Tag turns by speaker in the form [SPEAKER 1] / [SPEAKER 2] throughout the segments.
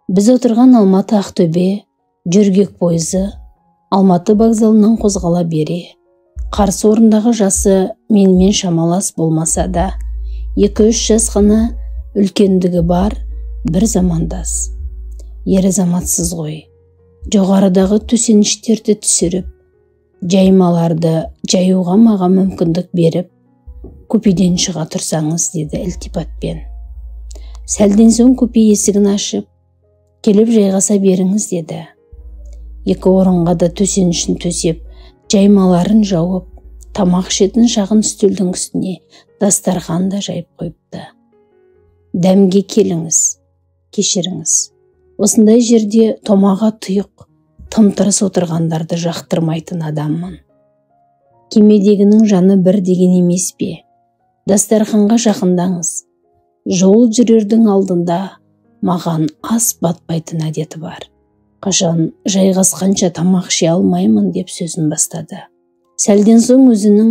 [SPEAKER 1] Біз отырған Алматы Ақтөбе жүргек пойызы Алматы вокзалынан қозғала бере, қарсы орындағы жасы менімен шамалас болмаса да, 2-3 жас қана үлкендігі бар бір замандас. Ер азаматсыз ғой. Жоғарыдағы төсеніштерді түсіріп, жаймаларды жаюға маған мүмкіндік беріп, купеден шыға тұрсаңыз, деді ілтипатпен. Сәлден соң купе есігін ашып, келіп жайғаса беріңіз, деді. 2 орынға да төсенішін төсеп, жаймаларын жауып, тамақ ішетін шағын үстелдің үстіне дастархан да жайып қойыпты. Дәмге келіңіз, кешіріңіз. Осындай жерде томаға тұйық, тым-тырыс отырғандарды жақтырмайтын адаммын. Кемедегінің жаны бір деген емес пе? Дастарханға жақындаңыз. Жол жүрердің алдында маған ас батпайтын әдеті бар. Қашан жайғасқанша тамақ іше алмаймын, деп сөзін бастады. Сәлден соң өзінің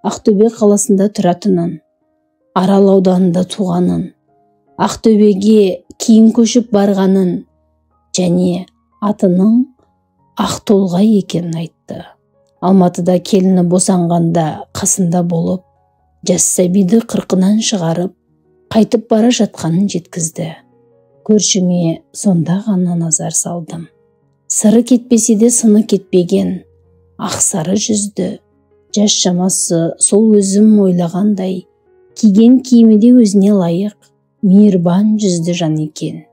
[SPEAKER 1] Ақтөбе қаласында тұратынын, Арал ауданында туғанын, Ақтөбеге кейін көшіп барғанын және атының Ақтолғай екенін айтты. Алматыда келіні босанғанда қасында болып, жас сәбиді қырқынан шығарып, қайтып бара жатқанын жеткізді. Көршіме сонда ғана назар салдым. Сыры кетпесе де сыны кетпеген, ақсары жүзді, жас шамасы сол өзім ойлағандай, киген киімі де өзіне лайық, мейірбан жүзді жан екен.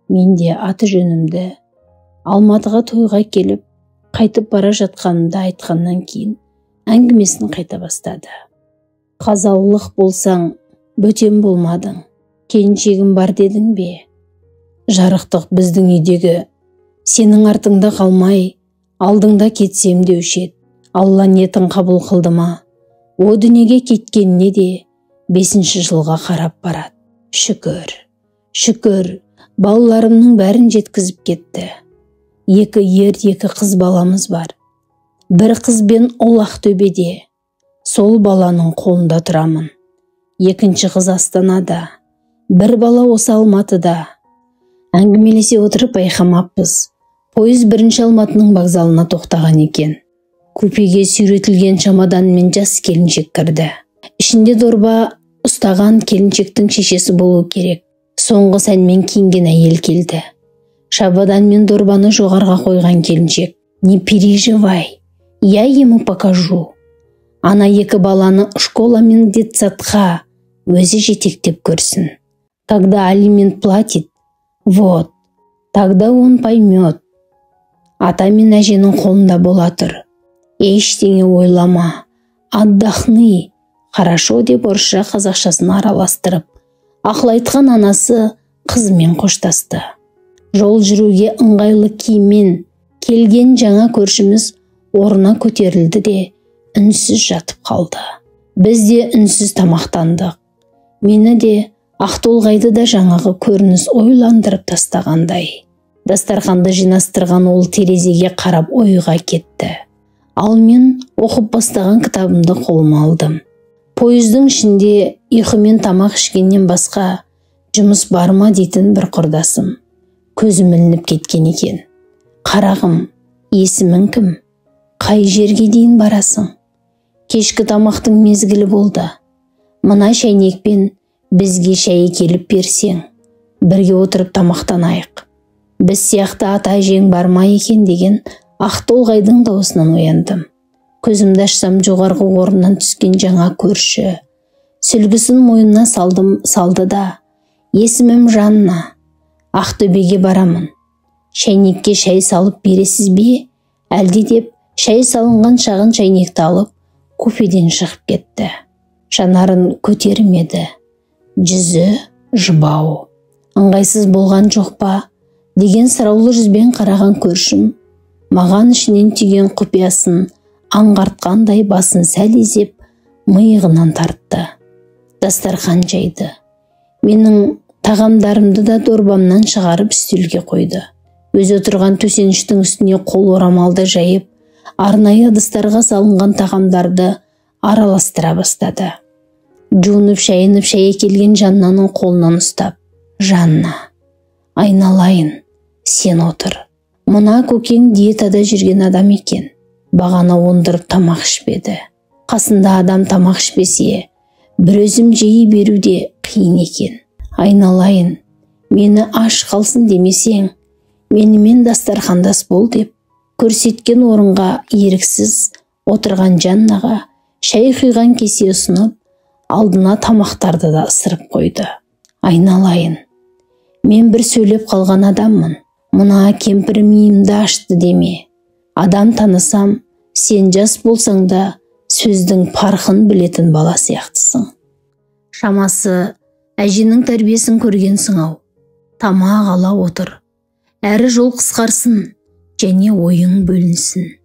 [SPEAKER 1] Мен де аты жөнімді Алматыға тойға келіп, қайтып бара жатқанымды айтқаннан кейін әңгімесін қайта бастады. Қазаулық болсаң, бөтен болмадың, келіншегім бар дедің бе? Жарықтық біздің үйдегі, сенің артыңда қалмай, алдыңда кетсем деуші еді. Алла ниетін қабыл қылды ма? О дүниеге кеткеніне де 5-ші жылға қарап барады. Шүкір, шүкір, балаларымның бәрін жеткізіп кетті. 2 ер, 2 қыз баламыз бар. Бір қызбен ол Ақтөбеде, сол баланың қолында тұрамын. 2-ші қыз Астанада, бір бала осы Алматыда. Әңгімелесе отырып байқамаппыз. Пойыз 1-ші Алматының вокзалына тоқтаған екен. Купеге сүйретілген чемодан мен жас келіншек кірді. Ішінде дорба ұстаған келіншектің шешесі болу керек. Соңғы сәнмен киінген әйел келді. Шабадан мен дорбаны жоғарға қойған келіншек: «Не переживай, я ему покажу». Ана 2 баланы школа мен детсадқа өзі жетектеп көрсін. Когда алимент платит, вот, тогда он поймет. Ата мен әженің қолында бола тұр. Ештеңе ойлама, отдохни, хорошо, деп орысша қазақшасын араластырып, ақыл айтқан анасы қызымен қоштасты. Жол жүруге ыңғайлы киіммен келген жаңа көршіміз орнына көтерілді де үнсіз жатып қалды. Біз де үнсіз тамақтандық. Мені де Ақтолғайды да жаңағы көрініс ойландырып тастағандай. Дастарханды жинастырған ол терезеге қарап ойға кетті. Ал мен оқып бастаған кітабымды қолыма алдым. Пойыздың ішінде ұйқымен тамақ ішкеннен басқа жұмыс бар ма дейтін бір құрдасым көзім ілініп кеткен екен. Қарағым, есімің кім? Қай жерге дейін барасың? Кешкі тамақтың мезгілі болды. Мына шәйнекпен бізге шәй келіп берсең, бірге отырып тамақтанайық. Біз сияқты ата әжең бар ма екен, деген Ақтолғайдың дауысынан ояндым. Көзімді ашсам жоғарғы орыннан түскен жаңа көрші. Сүлгісін мойнына салды да: «Есімім Жанна. Ақтөбеге барамын. Шәйнекке шәй салып бересіз бе?» Әлде деп шәй салынған шағын шәйнекті алып, купеден шығып кетті. Жанарын көтермеді. Жүзі жұбау. «Ыңғайсыз болған жоқ па?» деген сұраулы жүзбен қараған көршім маған ішінен түйген құпиясын аңғартқандай басын сәл изеп миығынан тартты. Дастархан жайды. Менің тағамдарымды да дорбамнан шығарып үстелге қойды. Өзі отырған төсеніштің үстіне қол орамалды жайып, арнайы ыдыстарға салынған тағамдарды араластыра бастады. Жуынып шайынып шәй келген Жаннаның қолынан ұстап: «Жанна, айналайын, Сен отыр. Мына көкең диетада жүрген адам екен. Бағана ондырып тамақ ішпеді. Қасында адам тамақ ішпесе, бір өзім жей беруде қиын екен. Айналайын, мені аш қалсын демесең, менімен дастархандас бол деп, көрсеткен орынға еріксіз отырған Жаннаға шай құйған кесе ұсынып, алдына тамақтарды да ысырып қойды. Айналайын, мен бір сөйлеп қалған адаммын. Мына кемпір миымды ашты деме. Адам танысам, сен жас болсаң да сөздің парқын білетін бала сияқтысың. Шамасы әженің тәрбиесін көргенсің-ау. Тамақ ала отыр. Әрі жол қысқарсын, және ойың бөлінсін.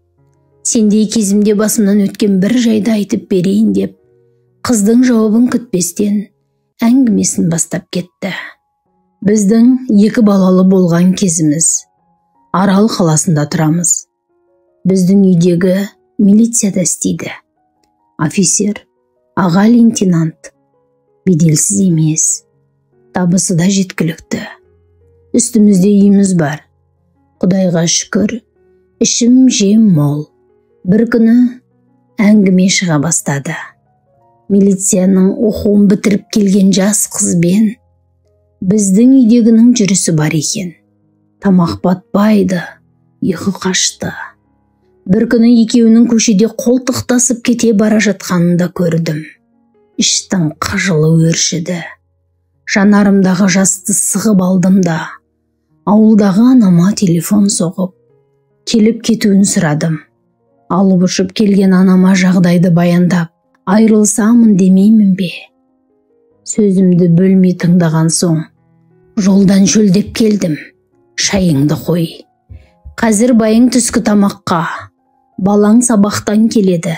[SPEAKER 1] Сендей кезімде басымнан өткен бір жайды айтып берейін деп, қыздың жауабын күтпестен әңгімесін бастап кетті. Біздің 2 балалы болған кезіміз. Арал қаласында тұрамыз. Біздің үйдегі милицияда істейді. Офицер, аға лейтенант. Беделсіз емес. Табысы да жеткілікті. Үстімізде үйіміз бар. Құдайға шүкір, ішім жем мол. Бір күні әңгіме шыға бастады. Милицияның оқуын бітіріп келген жас қызбен біздің үйдегінің жүрісі бар екен. Тамақ батпайды, ұйқы қашты. Бір күні екеуінің көшеде қолтықтасып кете бара жатқанын да көрдім. Іштің қыжылы өршіді. Жанарымдағы жасты сығып алдым да, ауылдағы анама телефон соғып, келіп кетуін сұрадым. Алып ұшып келген анама жағдайды баяндап, айрылсамын демеймін бе? Сөзімді бөлмей тыңдаған соң, жолдан шөлдеп келдім. Шайыңды қой. Қазір байың түскі тамаққа, балаң сабақтан келеді.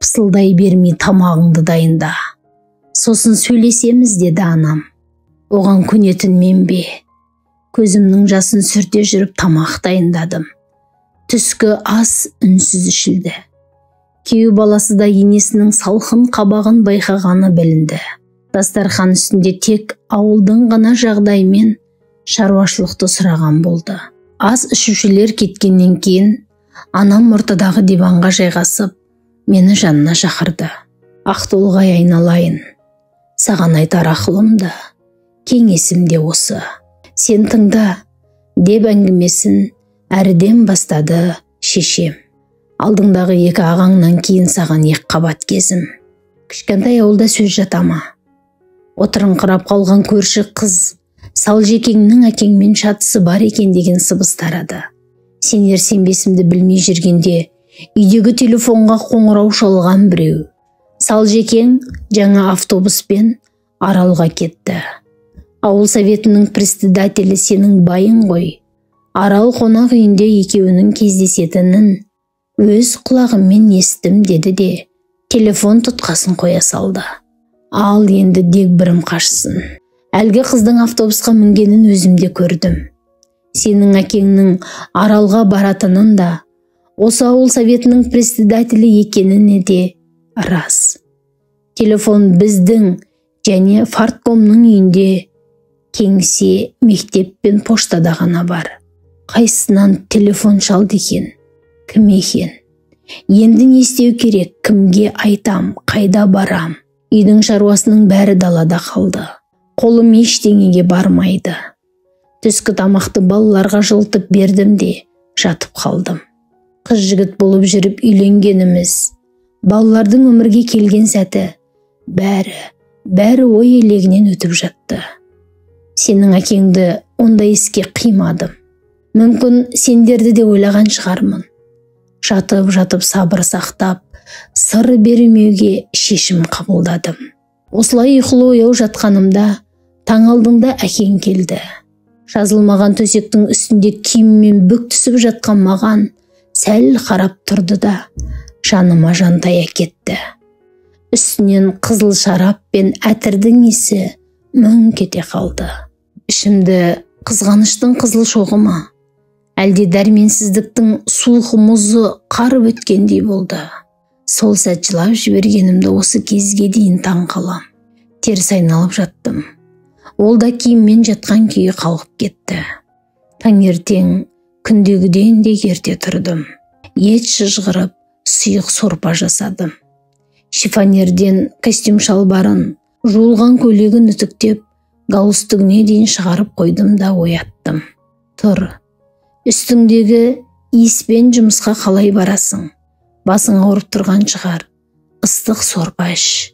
[SPEAKER 1] Пысылдай бермей тамағыңды дайында. Сосын сөйлесеміз, деді анам. Оған көнетін мен бе? Көзімнің жасын сүрте жүріп тамақ дайындадым. Түскі ас үнсіз ішілді. Күйеу баласы да енесінің салқын қабағын байқағаны білінді. Дастархан үстінде тек ауылдың ғана жағдаймен шаруашылықты сұраған болды. Ас ішушілер кеткеннен кейін анам ортадағы диванға жайғасып, мені жанына шақырды. Ақтолғай айналайын, саған айтар ақылым да, кеңесім де осы. Сен тыңда, деп әңгімесін әріден бастады шешем. Алдыңдағы 2 ағаңнан кейін саған 2 қабат кезім. Кішкентай ауылда сөз жатама. Отырыңқырап қалған көрші қыз Салжекеңнің әкеңмен шатысы бар екен деген сыбыс тарады. Сенер сенбесімді білмей жүргенде үйдегі телефонға қоңырау шалған біреу. Салжекең жаңа автобуспен Аралға кетті. Ауыл советінің председателі сенің байың ғой. Арал қонақ үйінде екеуінің кездесетінін өз құлағыммен естім, деді де телефон тұтқасын қоя салды. Ал енді дегбірім қашсын. Әлгі қыздың автобусқа мінгенін өзімде көрдім. Сенің әкеңнің Аралға баратынын да, осы ауыл советінің председателі екеніне де рас. Телефон біздің және фарткомның үйінде, кеңсе, мектеп пен поштада ғана бар. Қайсынан телефон шалды екен? Кім екен? Енді не істеу керек? Кімге айтам? Қайда барам? Үйдің шаруасының бәрі далада қалды. Қолым ештеңеге бармайды. Түскі тамақты балаларға жылтып бердім де жатып қалдым. Қыз жігіт болып жүріп үйленгеніміз, балалардың өмірге келген сәті, бәрі ой елегінен өтіп жатты. Сенің әкеңді ондай іске қимадым. Мүмкін сендерді де ойлаған шығармын. Жатып сабыр сақтап, сыр бермеуге шешім қабылдадым. Осылай ұйқылы ояу жатқанымда, таң алдында әкең келді. Жазылмаған төсектің үстінде киіммен бүк түсіп жатқан маған сәл қарап тұрды да, жаныма жантая кетті. Үстінен қызыл шарап пен әтірдің иісі мүңк ете қалды. Ішімді қызғаныштың қызыл шоғы ма, әлде дәрменсіздіктің суық мұзы қарып өткендей болды. Сол сәт жылап жібергенімді осы кезге дейін таң қалам. Теріс айналып жаттым. Ол да киіммен жатқан күйі қалғып кетті. Таңертең күндегіден де ерте тұрдым. Ет шыжғырып, сұйық сорпа жасадым. Шифонерден костюм шалбарын, жуылған көйлегін үтіктеп, галстугіне дейін шығарып қойдым да ояттым. Тұр, үстіңдегі иіспен жұмысқа қалай барасың? Басың ауырып тұрған шығар, ыстық сорпа іш.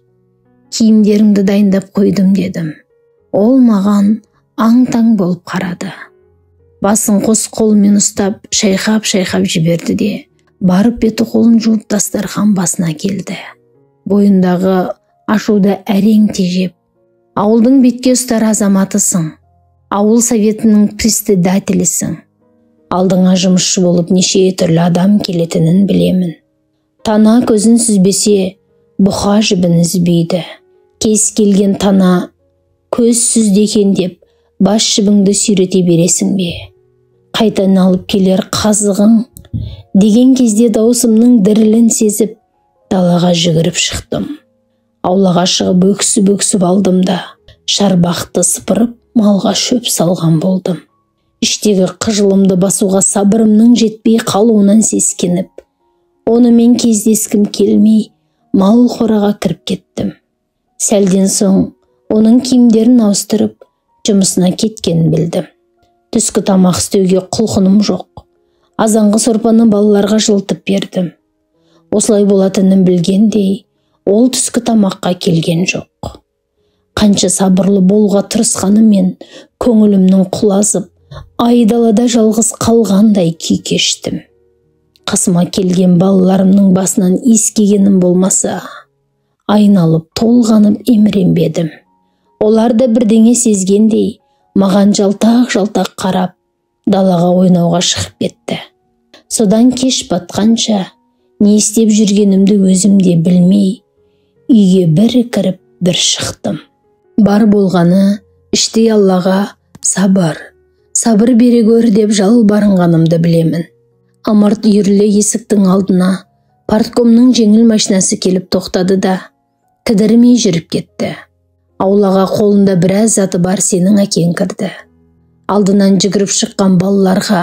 [SPEAKER 1] Киімдеріңді дайындап қойдым дедім. Ол маған аң-таң болып қарады. Басын қос қолымен ұстап, шайқап жіберді де, барып беті қолын жуып дастархан басына келді. Бойындағы ашуды әрең тежеп, ауылдың бетке ұстар азаматысың, ауыл советінің председателісің. Алдыңа жұмысшы болып неше түрлі адам келетінін білемін. Тана көзін сүзбесе, бұқа жібін үзбейді. Кез келген тана көз сүзді екен деп, бас жібіңді сүйрете бересің бе? Қайтан алып келер қазығың деген кезде даусымның дірілін сезіп, далаға жүгіріп шықтым. Аулаға шығып өксіп алдым да, шарбақты сыпырып, малға шөп салған болдым. Іштегі қыжылымды басуға сабырымның жетпей қалуынан сескеніп, онымен кездескім келмей, мал қораға кіріп кеттім. Сәлден соң оның киімдерін ауыстырып, жұмысына кеткенін білдім. Түскі тамақ істеуге құлқыным жоқ. Азанғы сорпаны балаларға жылытып бердім. Осылай болатынын білгендей, ол түскі тамаққа келген жоқ. Қанша сабырлы болуға тырысқанымен, көңілімнің құлазып, айдалада жалғыз қалғандай күй кештім. Қасыма келген балаларымның басынан иіскегенім болмаса, айналып толғанып еміренбедім. Олар да бірдеңе сезгендей, маған жалтақ қарап, далаға ойнауға шығып кетті. Содан кеш батқанша, не істеп жүргенімді өзім де білмей, үйге бір кіріп, бір шықтым. Бар болғаны, іштей Аллаға сабыр бере көр деп жалбарынғанымды білемін. Ымырт үйірлі есіктің алдына парткомның жеңіл машинасы келіп тоқтады да, кідірмей жүріп кетті. Аулаға қолында біраз заты бар сенің әкең кірді. Алдынан жүгіріп шыққан балаларға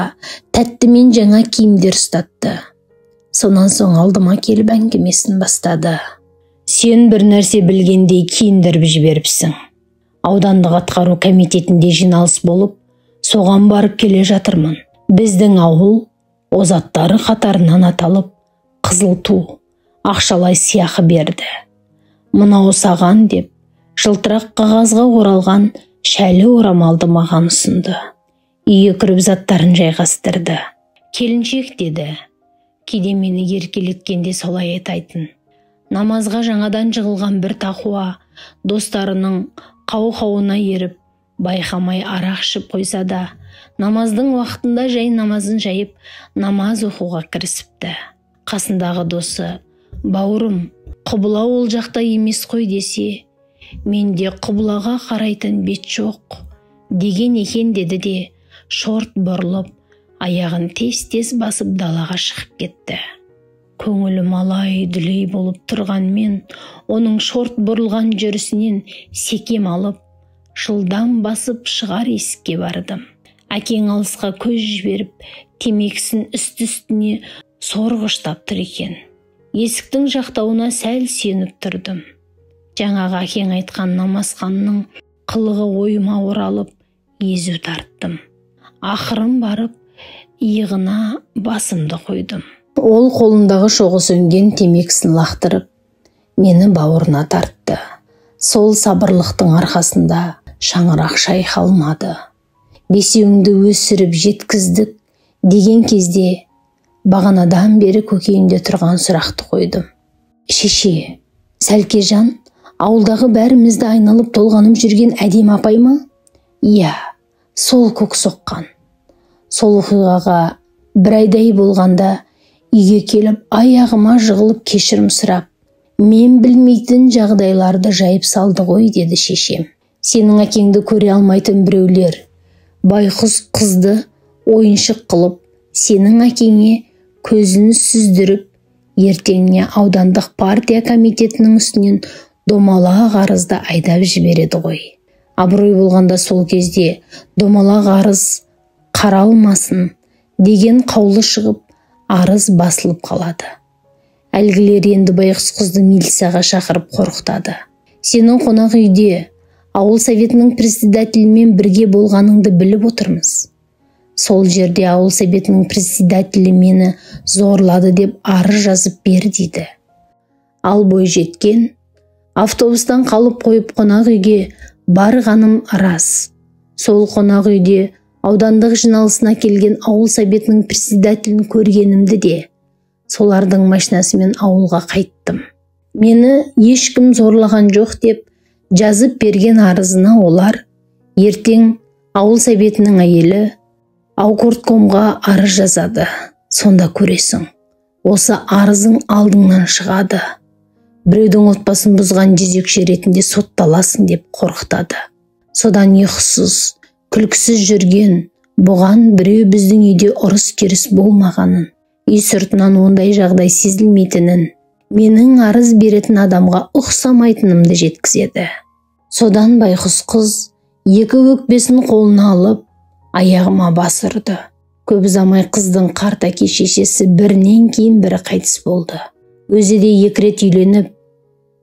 [SPEAKER 1] тәттімен жаңа киімдер ұстатты. Сонан соң алдыма келіп әңгімесін бастады. Сен бір нәрсе білгендей киіндіріп жіберіпсің. Аудандық атқару комитетінде жиналыс болып, соған барып келе жатырмын. Біздің ауыл озаттары қатарынан аталып, қызыл ту, ақшалай сыйақы берді. Мынау саған деп, жылтырақ қағазға оралған шәлі орамалды маған ұсынды. Үйге кіріп заттарын жайғастырды. Келіншек деді, кейде мені еркелеткенде солай айтатын. Намазға жаңадан жығылған бір тақуа, достарының қау-қауына еріп, байқамай арақ ішіп қойса да, намаздың уақытында жай намазын жайып, намаз оқуға кірісіпті. Қасындағы досы, бауырым, құбыла ол жақта емес қой десе, менде құбылаға қарайтын бет жоқ деген екен деді де, шорт бұрылып, аяғын тез басып далаға шығып кетті. Көңілім алай-дүлей болып тұрғанмен, оның шорт бұрылған жүрісінен секем алып, жылдам басып шығар есікке бардым. Әкең алысқа көз жіберіп, темекісін үсті-үстіне сорғыштап тұр екен. Есіктің жақтауына сәл сүйеніп тұрдым. Жаңағы әкең айтқан намазханның қылығы ойыма оралып, езу тарттым. Ақырын барып, иығына басымды қойдым. Ол қолындағы шоғы сөнген темекісін лақтырып, мені бауырына тартты. Сол сабырлықтың арқасында шаңырақ шайқалмады. Бесеуіңді өсіріп жеткіздік деген кезде бағанадан бері көкейімде тұрған сұрақты қойдым. Шеше, Сәлкежан, ауылдағы бәрімізді айналып толғанып жүрген әдем апай ма? Иә, сол көк соққан. Сол оқиғаға бір айдай болғанда үйге келіп аяғыма жығылып кешірім сұрап, мен білмейтін жағдайларды жайып салды ғой деді шешем. Сенің әкеңді көре алмайтын біреулер байқұс қызды ойыншық қылып, сенің әкеңе көзін сүздіріп, ертеңіне аудандық партия комитетінің үстінен домалақ арызды айдап жібереді ғой. Абырой болғанда сол кезде домалақ арыз қаралмасын деген қаулы шығып, арыз басылып қалады. Әлгілер енді байғұс қызды милицияға шақырып қорқытады. Сенің қонақ үйде ауыл советінің председателімен бірге болғаныңды біліп отырмыз. Сол жерде ауыл советінің председателі мені зорлады деп арыз жазып бер дейді. Ал бойжеткен автобустан қалып қойып қонақ үйге барғаным рас. Сол қонақ үйде аудандық жиналысына келген ауыл советінің председателін көргенімді де, солардың машинасымен ауылға қайттым. Мені ешкім зорлаған жоқ деп жазып берген арызына олар ертең ауыл советінің әйелі аукорткомға арыз жазады. Сонда көресің, осы арызың алдыңнан шығады. Біреудің отбасын бұзған жезөкше ретінде сотталасың деп қорқытады. Содан ұйқысыз, күлкісіз жүрген бұған біреу біздің үйде ұрыс керіс болмағанын, үй сыртынан ондай жағдай сезілмейтінін, менің арыз беретін адамға ұқсамайтынымды жеткізеді. Содан байғұс қыз екі өкпесін қолына алып, аяғыма басырды. Көп ұзамай қыздың қарт әке-шешесі бірінен кейін бірі қайтыс болды. Өзі де 2 рет үйленіп,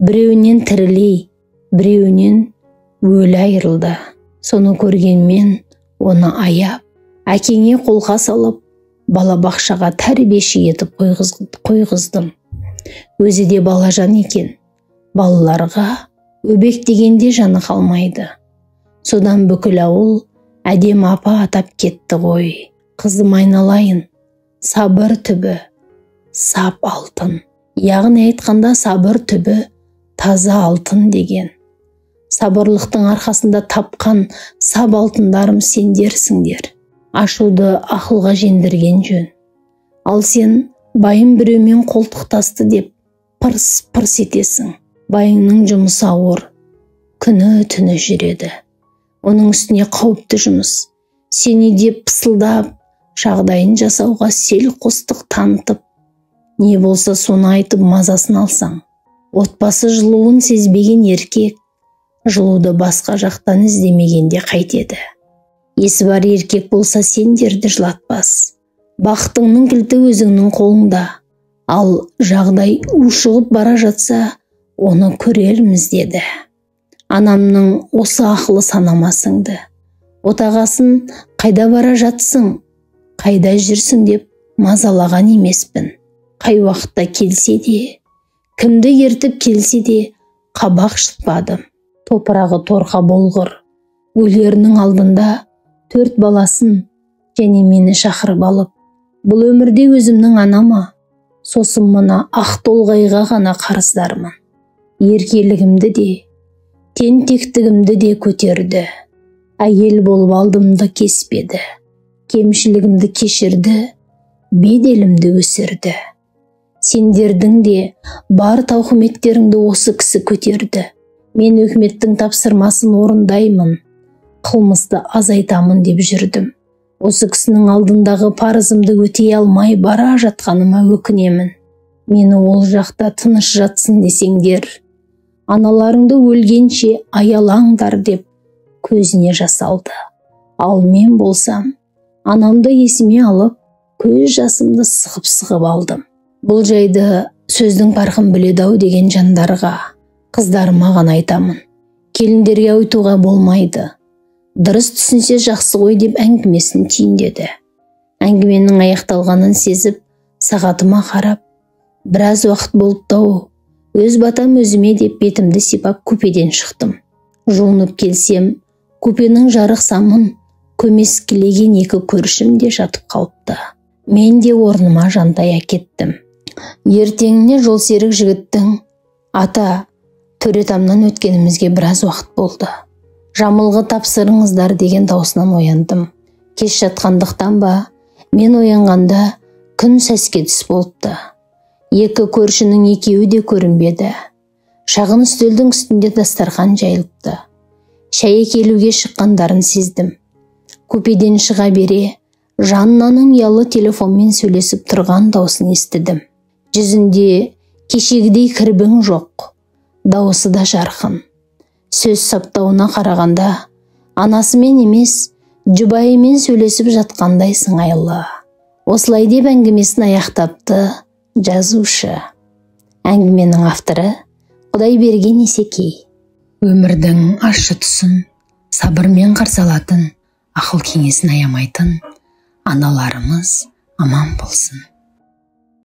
[SPEAKER 1] біреуінен тірілей, біреуінен өлі айырылды. Соны көрген мен оны аяп, әкеңе қолқа салып, балабақшаға тәрбиеші етіп қойғыздым. Өзі де балажан екен. Балаларға өбек дегенде жаны қалмайды. Содан бүкіл ауыл әдем апа атап кетті ғой. Қызым айналайын, сабыр түбі, сап алтын. Яғни айтқанда сабыр түбі таза алтын деген. Сабырлықтың арқасында тапқан сап алтындарым сендерсіңдер. Ашуды ақылға жеңдірген жөн. Ал сен байым біреумен қолтықтасты деп пырс етесің. Байыңның жұмысы ауыр, күні түні жүреді. Оның үстіне қауіпті жұмыс. Сені деп пысылдап, жағдайын жасауға селқостық танытып, не болса соны айтып мазасын алсаң. Отбасы жылуын сезбеген еркек жылуды басқа жақтан іздемегенде қайтеді. Есі бар еркек болса сендерді жылатпас. Бақытыңның кілті өзіңнің қолыңда. Ал жағдай ушығып бара жатса, оны көрерміз деді. Анамның осы ақылы санамасыңды. Отағасын қайда бара жатсың, қайда жүрсің деп мазалаған емеспін. Қай уақытта келсе де, кімді ертіп келсе де қабақ шытпадым. Топырағы торқа болғыр. Өлерінің алдында 4 баласын және мені шақырып алып, бұл өмірде өзімнің анама, сосын мына ақ толғайға ғана қарыздармын. Еркелігімді де, тентектігімді де көтерді. Әйел болып алдымды кеспеді. Кемшілігімді кешірді, беделімді өсірді. Сендердің де бар тауқыметтеріңді осы кісі көтерді. Мен өкіметтің тапсырмасын орындаймын, қылмысты азайтамын деп жүрдім. Осы кісінің алдындағы парызымды өтей алмай бара жатқаныма өкінемін. Мені ол жақта тыныш жатсын десеңдер, аналарыңды өлгенше аялаңдар деп көзіне жас алды. Ал мен болсам, анамды есіме алып, көз жасымды сығып алдым. Бұл жайды сөздің парқын біледі-ау деген жандарға, қыздарыма ғана айтамын. Келіндерге айтуға болмайды. Дұрыс түсінсе жақсы ғой деп әңгімесін түйіндеді. Әңгіменің аяқталғанын сезіп, сағатыма қарап, біраз уақыт болыпты-ау, өз батам өзіме деп бетімді сипап купеден шықтым. Жуынып келсем, купенің жарық самын көмескілеген 2 көршім де жатып қалыпты. Мен де орныма жантая кеттім. Ертеңіне жолсерік жігіттің, ата, төретамнан өткенімізге біраз уақыт болды. Жамылғы тапсырыңыздар деген даусынан ояндым. Кеш жатқандықтан ба, мен оянғанда күн сәске түс болыпты. 2 көршінің екеуі де көрінбеді. Шағын үстелдің үстінде дастархан жайылыпты. Шай келуге шыққандарын сездім. Купеден шыға бере, Жаннаның ұялы телефонмен сөйлесіп тұрған даусын естідім. Жүзінде кешегідей кірбің жоқ, дауысы да жарқын. Сөз саптауына қарағанда, анасымен емес, Жұбайымен сөйлесіп жатқандай сыңайлы. Осылай деп әңгімесін аяқтапты жазушы. Әңгіменің авторы Құдайберген Есекей. Өмірдің ащы тұсын сабырмен қарсы алатын, ақыл кеңесін аямайтын аналарымыз аман болсын.